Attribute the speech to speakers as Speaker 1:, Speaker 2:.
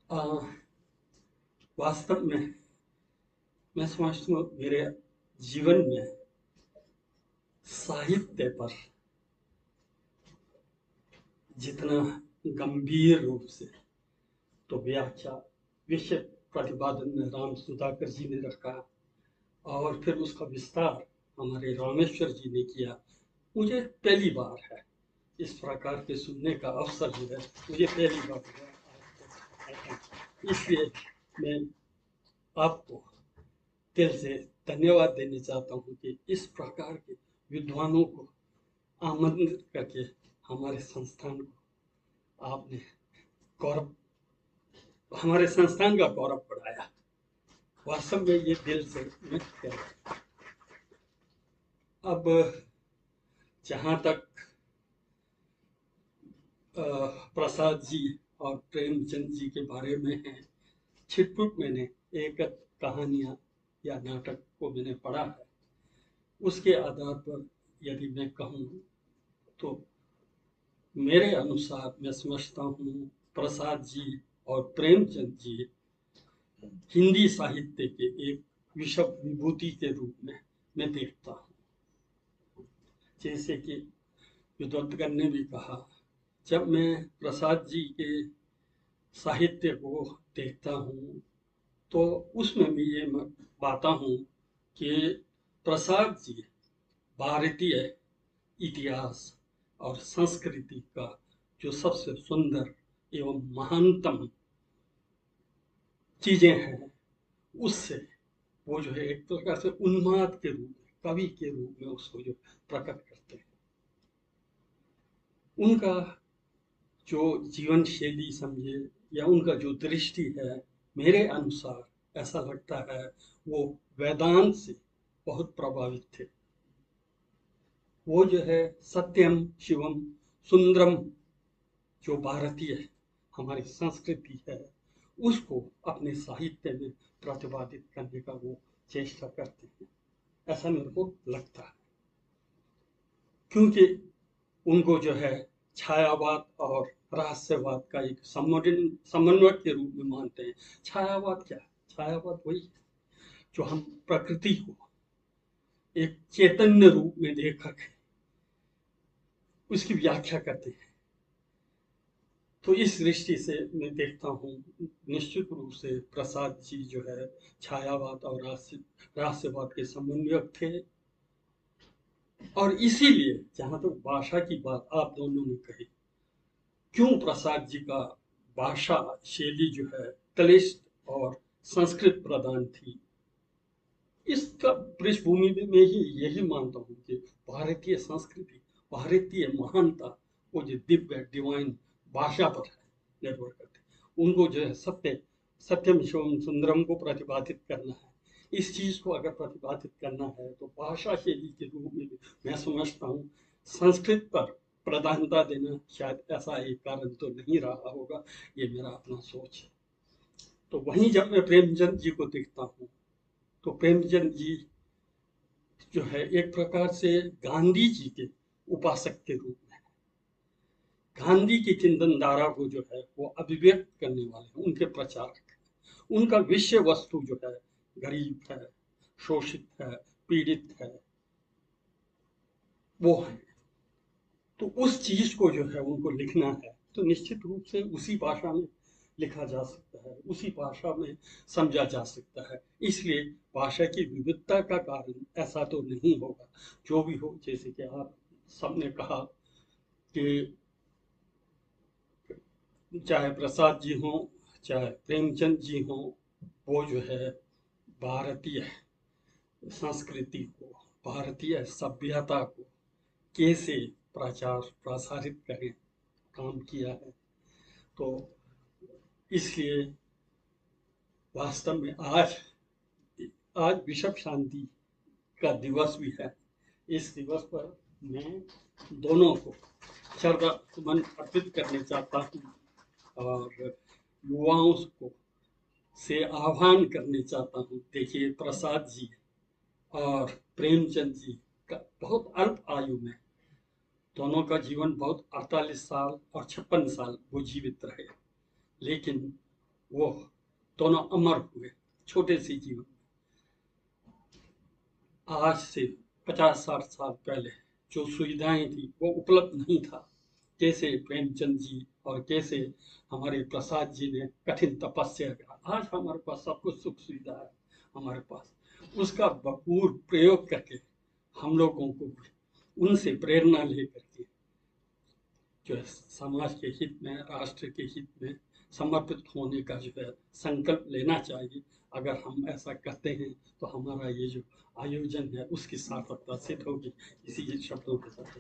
Speaker 1: आ, वास्तव में मैं समझता हूँ मेरे जीवन में साहित्य पर जितना गंभीर रूप से तो व्याख्या विषय प्रतिपादन में राम सुधाकर जी ने रखा और फिर उसका विस्तार हमारे रामेश्वर जी ने किया। मुझे पहली बार है इस प्रकार के सुनने का अवसर जो है, मुझे पहली बार हुआ। इसलिए मैं आपको दिल से धन्यवाद देना चाहता हूँ कि इस प्रकार के विद्वानों को आमंत्रित करके हमारे संस्थान को आपने गौरव हमारे संस्थान का गौरव बढ़ाया। वास्तव में ये दिल से मैं कह रहा हूँ। अब जहाँ तक प्रसाद जी और प्रेमचंद जी के बारे में है, छिटपुट मैंने एक कहानियां या नाटक को मैंने पढ़ा है। उसके आधार पर यदि मैं कहूँ तो मेरे अनुसार मैं समझता हूँ प्रसाद जी और प्रेमचंद जी हिंदी साहित्य के एक विश्व विभूति के रूप में मैं देखता हूँ। जैसे कि विद्वत्गण ने भी कहा, जब मैं प्रसाद जी के साहित्य को देखता हूँ तो उसमें मैं ये पाता हूँ कि प्रसाद जी भारतीय इतिहास और संस्कृति का जो सबसे सुंदर एवं महानतम चीजें हैं, उससे वो जो है एक प्रकार से उन्माद के रूप में, कवि के रूप में उसको जो प्रकट करते हैं। उनका जो जीवन शैली समझे या उनका जो दृष्टि है, मेरे अनुसार ऐसा लगता है वो वेदांत से बहुत प्रभावित थे। वो जो है सत्यम शिवम सुंदरम, जो भारतीय हमारी संस्कृति है, उसको अपने साहित्य में प्रतिपादित करने का वो चेष्टा करते हैं, ऐसा मेरे को लगता है। क्योंकि उनको जो है छायावाद और रहस्यवाद का एक समन्वय के रूप में मानते हैं। छायावाद क्या है? छायावाद वही है जो हम प्रकृति को एक चैतन्य रूप में देख करके उसकी व्याख्या करते हैं। तो इस दृष्टि से मैं देखता हूँ निश्चित रूप से प्रसाद जी जो है छायावाद और रहस्यवाद के समन्वयक थे। और इसीलिए जहां तक भाषा की बात आप दोनों ने कही, क्यों प्रसाद जी का भाषा शैली जो है क्लिष्ट और संस्कृत प्रधान थी, इसका पृष्ठभूमि में मैं ही यही मानता हूँ कि भारतीय संस्कृति, भारतीय महानता वो जो दिव्य डिवाइन भाषा पर है निर्भर करते। उनको जो है सत्यम शिवम सुंदरम को प्रतिपादित करना है। इस चीज को अगर प्रतिपादित करना है तो भाषा शैली के रूप में मैं समझता हूँ संस्कृत पर प्रधानता देना शायद ऐसा एक कारण तो नहीं रहा होगा। ये मेरा अपना सोच है। तो वहीं जब मैं प्रेमचंद जी को देखता हूँ तो प्रेमचंद जी जो है एक प्रकार से गांधी जी के उपासक के रूप में, गांधी की चिंतन धारा को जो है वो अभिव्यक्त करने वाले हैं, उनके प्रचारक हैं। उनका विषय वस्तु जो है गरीब है, शोषित है, पीड़ित है, वो है। तो उस चीज को जो है उनको लिखना है तो निश्चित रूप से उसी भाषा में लिखा जा सकता है, उसी भाषा में समझा जा सकता है। इसलिए भाषा की विविधता का कारण ऐसा तो नहीं होगा। जो भी हो, जैसे कि आप सबने कहा कि चाहे प्रसाद जी हों, चाहे प्रेमचंद जी हों, वो जो है भारतीय संस्कृति को, भारतीय सभ्यता को कैसे प्रसारित करें काम किया है। तो इसलिए वास्तव में आज आज विश्व शांति का दिवस भी है। इस दिवस पर मैं दोनों को श्रद्धा सुमन अर्पित करना चाहता हूँ और युवाओं को से आह्वान करना चाहता हूँ। देखिए, प्रसाद जी और प्रेमचंद जी का बहुत अल्प आयु में दोनों का जीवन बहुत 48 साल और 56 साल वो जीवित रहे, लेकिन वो दोनों अमर हुए छोटे से जीवन। आज से 50-60 साल पहले जो सुविधाएं थी वो उपलब्ध नहीं था। कैसे प्रेमचंद जी और कैसे हमारे प्रसाद जी ने कठिन तपस्या करा, आज हमारे पास सब कुछ सुख सुविधा है हमारे पास। उसका भरपूर प्रयोग करके हम लोगों को उनसे प्रेरणा लेकर के जो है समाज के हित में, राष्ट्र के हित में समर्पित होने का जो है संकल्प लेना चाहिए। अगर हम ऐसा करते हैं तो हमारा ये जो आयोजन है उसकी सार्थकता सिद्ध होगी। इसी शब्दों के साथ